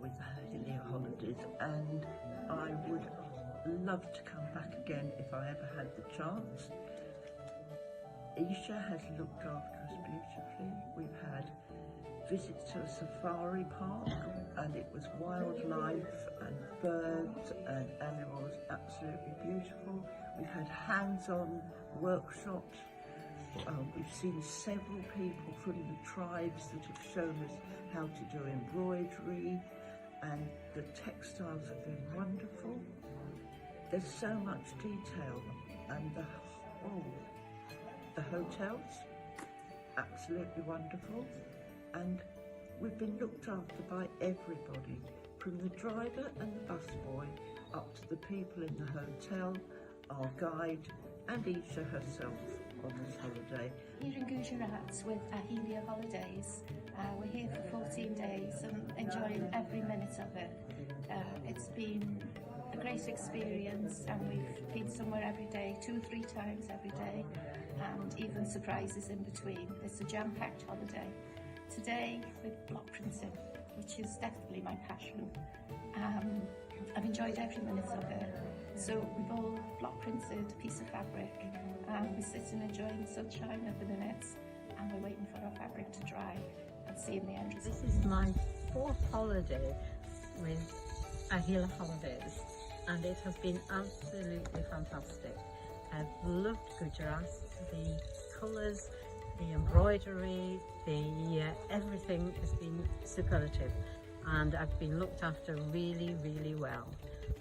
with the Aahilya holidays, and I would love to come back again if I ever had the chance. Isha has looked after us beautifully. We've had visits to a safari park, and it was wildlife and birds and animals, absolutely beautiful. We've had hands-on workshops. We've seen several people from the tribes that have shown us how to do embroidery, and the textiles have been wonderful. There's so much detail, and the hotels, absolutely wonderful. And we've been looked after by everybody, from the driver and the busboy up to the people in the hotel, our guide, and Isha herself on this holiday. Here in Gujarat with Aahilya holidays, we're here for 14 days and enjoying every minute of it. It's been a great experience, and we've been somewhere every day, 2 or 3 times every day, and even surprises in between. It's a jam-packed holiday. Today we're block printing, which is definitely my passion. I've enjoyed every minute of it. So we've all block printed a piece of fabric. We're sitting enjoying the sunshine at the minute, and we're waiting for our fabric to dry and seeing the end result. This is my 4th holiday with Aahilya Holidays, and it has been absolutely fantastic. I've loved Gujarat, the colours, the embroidery, everything has been superlative, and I've been looked after really, really well.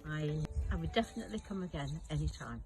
I would definitely come again anytime.